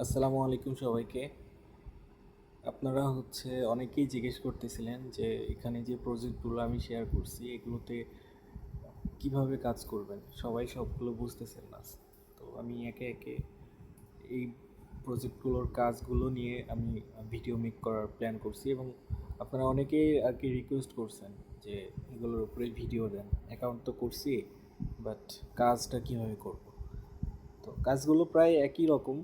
আসসালামু আলাইকুম সবাইকে। আপনারা অনেকেই জিজ্ঞেস করতেছিলেন যে এখানে যে প্রজেক্টগুলো আমি শেয়ার করছি এগুলোতে কিভাবে কাজ করবেন, সবাই সবগুলো বুঝতেছেন না। তো আমি একে একে এই প্রজেক্টগুলোর কাজগুলো নিয়ে আমি ভিডিও মেক করার প্ল্যান করছি এবং আপনারা অনেকেই আর কি রিকোয়েস্ট করছেন যে এগুলোর উপরে ভিডিও দেন। অ্যাকাউন্ট তো করছি, বাট কাজটা কীভাবে করব। তো কাজগুলো প্রায় একই রকম,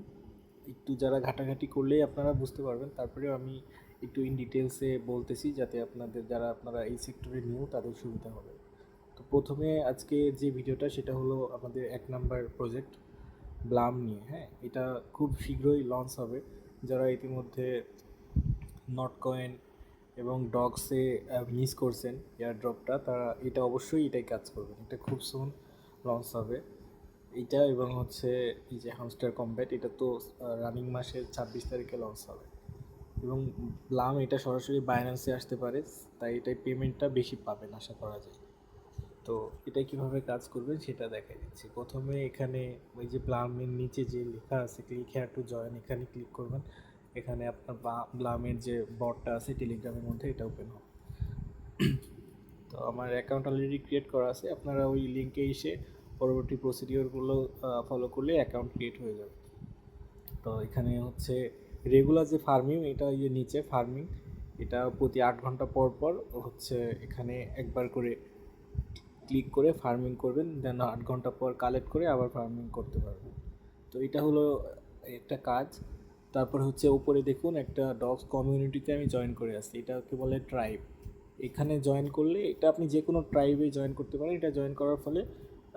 একটু যারা ঘাটাঘাটি করলেই আপনারা বুঝতে পারবেন। তারপরেও আমি একটু ইন ডিটেলসে বলতেছি যাতে আপনারা এই সেক্টরে নিয়েও তাদের সুবিধা হবে। তো প্রথমে আজকে যে ভিডিওটা সেটা হলো আমাদের 1 নাম্বার প্রজেক্ট ব্লাম নিয়ে। হ্যাঁ, এটা খুব শীঘ্রই লঞ্চ হবে। যারা ইতিমধ্যে নট কয়েন এবং ডগসে মিস করছেন এয়ারড্রপটা, তারা এটা অবশ্যই এটাই কাজ করবেন। এটা খুব সুন লঞ্চ হবে এইটা। এবং এই যে হামস্টার কম্ব্যাট, এটা তো রানিং মাসের 26 তারিখে লঞ্চ হবে। এবং ব্লাম এটা সরাসরি বাইন্যান্সে আসতে পারে, তাই এটাই পেমেন্টটা বেশি পাবেন আশা করা যায়। তো এটা কিভাবে কাজ করবেন সেটা দেখাই দিচ্ছি। প্রথমে এখানে ওই যে ব্লামের নিচে যে লেখা আছে ক্লিক হেয়ার টু জয়েন, এখানে ক্লিক করবেন। এখানে আপনার ব্লামের যে বটটা আছে টেলিগ্রামের মধ্যে, এটা ওপেন হবে। তো আমার অ্যাকাউন্ট অলরেডি ক্রিয়েট করা আছে, আপনারা ওই লিঙ্কে এসে পরবর্তী প্রসিডিওরগুলো ফলো করলে অ্যাকাউন্ট ক্রিয়েট হয়ে যাবে। তো এখানে রেগুলার যে ফার্মিং, এটা নিচে ফার্মিং, এটা প্রতি 8 ঘন্টা পর পর এখানে একবার করে ক্লিক করে ফার্মিং করবেন, দেন 8 ঘন্টা পর কালেক্ট করে আবার ফার্মিং করতে পারবেন। তো এটা হলো একটা কাজ। তারপর উপরে দেখুন একটা ডগস কমিউনিটিতে আমি জয়েন করে আসছি, এটাকে বলে ট্রাইব। এখানে জয়েন করলে এটা আপনি যে কোনো ট্রাইবে জয়েন করতে পারেন। এটা জয়েন করার ফলে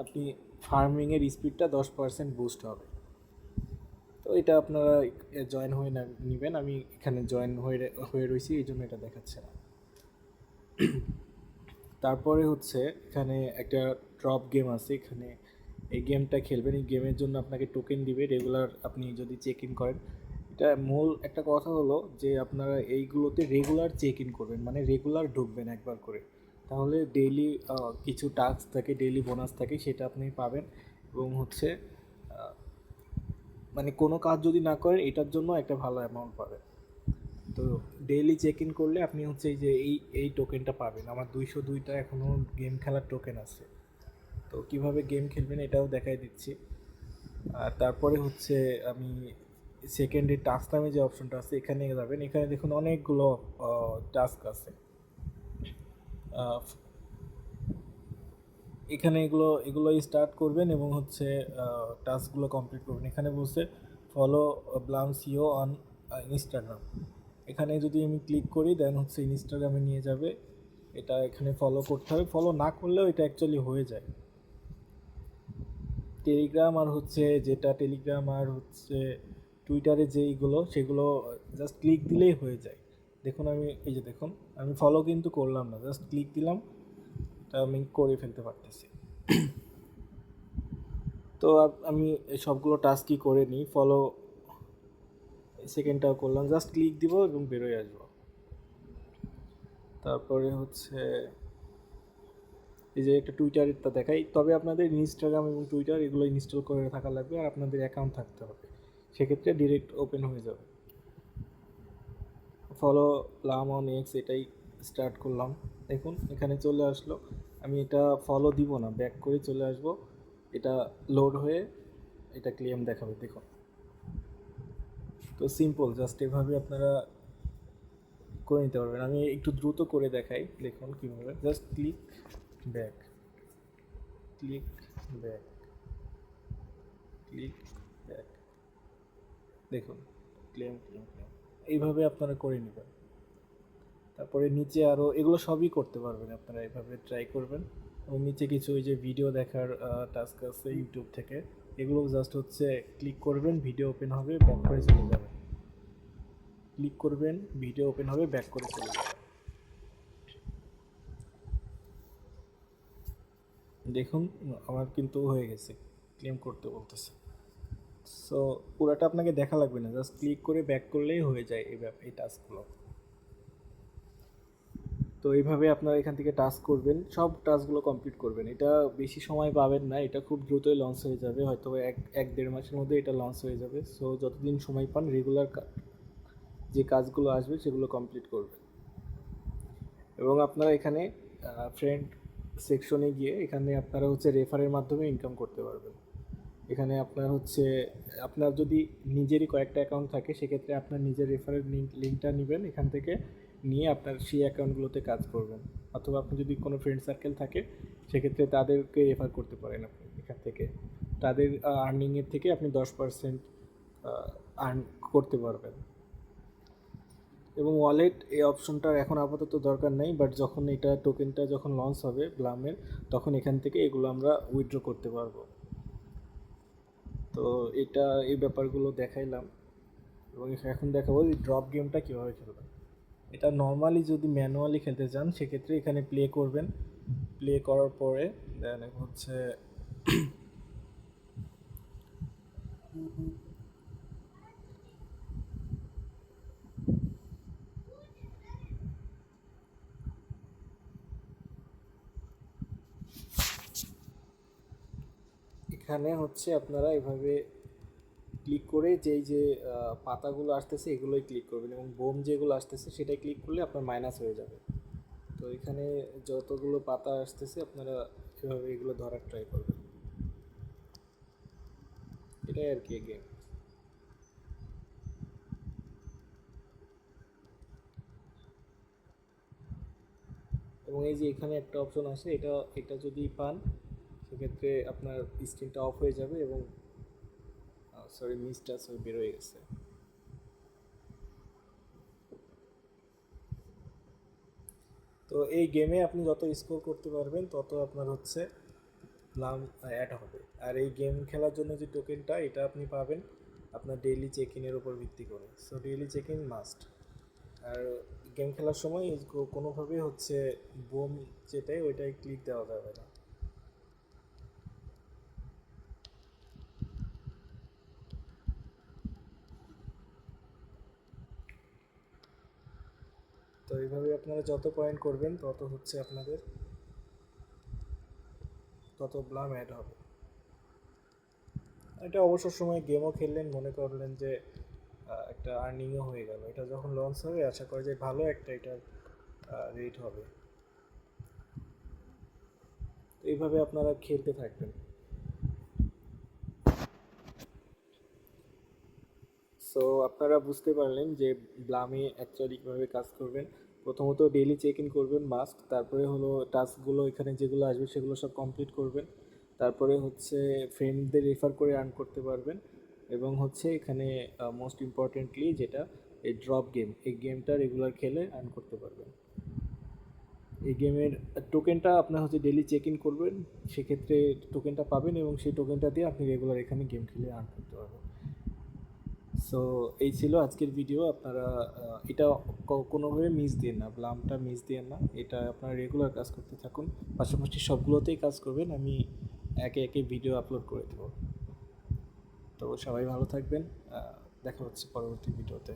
আপনি ফার্মিংয়ের স্পিডটা 10% বুস্ট হবে। তো এটা আপনারা জয়েন হয়ে নেবেন। আমি এখানে জয়েন হয়ে রয়েছি, এই জন্য এটা দেখাচ্ছে না। তারপরে এখানে একটা ড্রপ গেম আছে। এখানে এই গেমটা খেলবেন, এই গেমের জন্য আপনাকে টোকেন দিবে রেগুলার, আপনি যদি চেক ইন করেন। এটা মূল একটা কথা হলো যে আপনারা এইগুলোতে রেগুলার চেক ইন করবেন, মানে রেগুলার ঢুকবেন একবার করে। তাহলে ডেইলি কিছু টাস্ক থাকে, ডেইলি বোনাস থাকে, সেটা আপনি পাবেন। এবং মানে কোনো কাজ যদি না করেন এটার জন্য একটা ভালো অ্যামাউন্ট পাবেন। তো ডেইলি চেক ইন করলে আপনি এই যে এই টোকেনটা পাবেন। আমার 202টা এখনও গেম খেলার টোকেন আছে। তো কিভাবে গেম খেলবেন এটাও দেখাই দিচ্ছি। আর তারপরে আমি সেকেন্ডে টাস্ক নামে যে অপশনটা আছে এখানে যাবেন। এখানে দেখুন অনেকগুলো টাস্ক আছে। এখানে এগুলো স্টার্ট করবেন এবং টাস্কগুলো কমপ্লিট করবেন। এখানে বলছে ফলো ব্লাম সিও অন ইনস্টাগ্রাম। এখানে যদি আমি ক্লিক করি দেন ইনস্টাগ্রামে নিয়ে যাবে। এটা এখানে ফলো করতে হবে, ফলো না করলেও এটা অ্যাকচুয়ালি হয়ে যায়। টেলিগ্রাম আর টেলিগ্রাম আর টুইটারে যেইগুলো সেগুলো জাস্ট ক্লিক দিলেই হয়ে যায়। দেখুন দেখুন আমি ফলো কিন্তু করলাম না, জাস্ট ক্লিক দিলাম, তা আমি করে ফেলতে পারতেছি। তো আমি সবগুলো টাস্কই করে নিই। ফলো সেকেন্ডটাও করলাম, জাস্ট ক্লিক দিব এবং বেরোয় আসবো। তারপরে এই যে একটা টুইটারেরটা দেখাই, তবে আপনাদের ইনস্টাগ্রাম এবং টুইটার এগুলো ইনস্টল করে থাকা লাগবে আর আপনাদের অ্যাকাউন্ট থাকতে হবে, সেক্ষেত্রে ডিরেক্ট ওপেন হয়ে যাবে। ফলো প্লাম অন এক্স এটাই স্টার্ট করলাম। দেখুন এখানে চলে আসলো। আমি এটা ফলো দিব না, ব্যাক করে চলে আসব। এটা লোড হয়ে এটা ক্লেম দেখাবে, দেখুন। তো সিম্পল, জাস্ট এভাবে আপনারা করে নিতে পারবেন। আমি একটু দ্রুত করে দেখাই, দেখুন কীভাবে। Just click back, click back, click back, দেখুন ক্লেম ক্লেম ক্লেম, এইভাবে আপনারা করে নেবেন। তারপরে নিচে আরও এগুলো সবই করতে পারবেন আপনারা, এভাবে ট্রাই করবেন। এবং নিচে কিছু ওই যে ভিডিও দেখার টাস্ক আছে ইউটিউব থেকে, এগুলো জাস্ট ক্লিক করবেন, ভিডিও ওপেন হবে, ব্যাক করে চলে যাবেন। ক্লিক করবেন, ভিডিও ওপেন হবে, ব্যাক করে চলে যাবেন। দেখুন আমার কিন্তু হয়ে গেছে, ক্লেম করতে বলতেছে। সো পুরাটা আপনাকে দেখা লাগবে না, জাস্ট ক্লিক করে ব্যাক করলেই হয়ে যায় এই টাস্কগুলো। তো এইভাবে আপনারা এখান থেকে টাস্ক করবেন, সব টাস্কগুলো কমপ্লিট করবেন। এটা বেশি সময় পাবেন না, এটা খুব দ্রুতই লঞ্চ হয়ে যাবে, হয়তো এক দেড় মাসের মধ্যে এটা লঞ্চ হয়ে যাবে। সো যতদিন সময় পান রেগুলার যে কাজগুলো আসবে সেগুলো কমপ্লিট করবেন। এবং আপনারা এখানে ফ্রেন্ড সেকশনে গিয়ে এখানে আপনারা হচ্ছে রেফারের মাধ্যমে ইনকাম করতে পারবেন। এখানে আপনার হচ্ছে আপনার যদি নিজেরই কয়েকটা অ্যাকাউন্ট থাকে সেক্ষেত্রে আপনার নিজের রেফারের লিঙ্কটা নেবেন এখান থেকে, নিয়ে আপনার সেই অ্যাকাউন্টগুলোতে কাজ করবেন। অথবা আপনি যদি কোনো ফ্রেন্ড সার্কেল থাকে সেক্ষেত্রে তাদেরকে রেফার করতে পারেন আপনি এখান থেকে। তাদের আর্নিংয়ের থেকে আপনি 10% আর্ন করতে পারবেন। এবং ওয়ালেট এই অপশনটার এখন আপাতত দরকার নেই, বাট যখন এটা টোকেনটা যখন লঞ্চ হবে ব্লামের, তখন এখান থেকে এগুলো আমরা উইথড্র করতে পারবো। তো এটা এই ব্যাপারগুলো দেখাইলাম, এবং এখন দেখাবো যে ড্রপ গেমটা কীভাবে খেলবেন। এটা নর্মালি যদি ম্যানুয়ালি খেলতে চান সেক্ষেত্রে এখানে প্লে করবেন, প্লে করার পরে দেন হচ্ছে এখানে হচ্ছে আপনারা এভাবে ক্লিক করে যেই যে পাতাগুলো আসতেছে এগুলোই ক্লিক করবেন, এবং বোম যেগুলো আসতেছে সেটাই ক্লিক করলে আপনার মাইনাস হয়ে যাবে। তো এখানে যতগুলো পাতা আসতেছে আপনারা এভাবে এগুলো ধরার ট্রাই করবেন, এটাই আর কি গেম। এবং এই যে এখানে একটা অপশন আছে, এটা এটা যদি পান সেক্ষেত্রে আপনার স্ক্রিনটা অফ হয়ে যাবে, এবং সরি মিসটা বের হয়ে গেছে। তো এই গেমে আপনি যত স্কোর করতে পারবেন তত আপনার হচ্ছে লাম অ্যাড হবে। আর এই গেম খেলার জন্য যে টোকেনটা এটা আপনি পাবেন আপনার ডেইলি চেক ইনের উপর ভিত্তি করে। So daily check in must. আর গেম খেলার সময় কোনোভাবেই হচ্ছে বোম যেটাই ওইটাই ক্লিক দেওয়া যাবে না। তো এইভাবে আপনারা যত পয়েন্ট করবেন তত হচ্ছে আপনাদের তত ব্লাম অ্যাড হবে। এটা অবসর সময় গেমও খেললেন, মনে করলেন যে একটা আর্নিংও হয়ে গেল। এটা যখন লঞ্চ হবে আশা করি যে ভালো একটা এটার রেট হবে। তো এইভাবে আপনারা খেলতে থাকবেন। সো আপনারা বুঝতে পারলেন যে ব্লামে অ্যাকচুয়ালি কীভাবে কাজ করবেন। প্রথমত ডেইলি চেক ইন করবেন মাস্ট, তারপরে হলো টাস্কগুলো এখানে যেগুলো আসবে সেগুলো সব কমপ্লিট করবেন, তারপরে হচ্ছে ফ্রেন্ডদের রেফার করে আর্ন করতে পারবেন, এবং হচ্ছে এখানে মোস্ট ইম্পর্টেন্টলি যেটা এই ড্রপ গেম, এই গেমটা রেগুলার খেলে আর্ন করতে পারবেন। এই গেমের টোকেনটা আপনার হচ্ছে ডেইলি চেক ইন করবেন, সেক্ষেত্রে টোকেনটা পাবেন, এবং সেই টোকেনটা দিয়ে আপনি রেগুলার এখানে গেম খেলে আর্ন করতে পারবেন। সো এই ছিল আজকের ভিডিও। আপনারা এটা কোনোভাবে মিস দিন না, ব্লামটা মিস দিন না, এটা আপনারা রেগুলার কাজ করতে থাকুন, পাশাপাশি সবগুলোতেই কাজ করবেন। আমি একে একে ভিডিও আপলোড করে দেবো। তো সবাই ভালো থাকবেন, দেখা হচ্ছে পরবর্তী ভিডিওতে।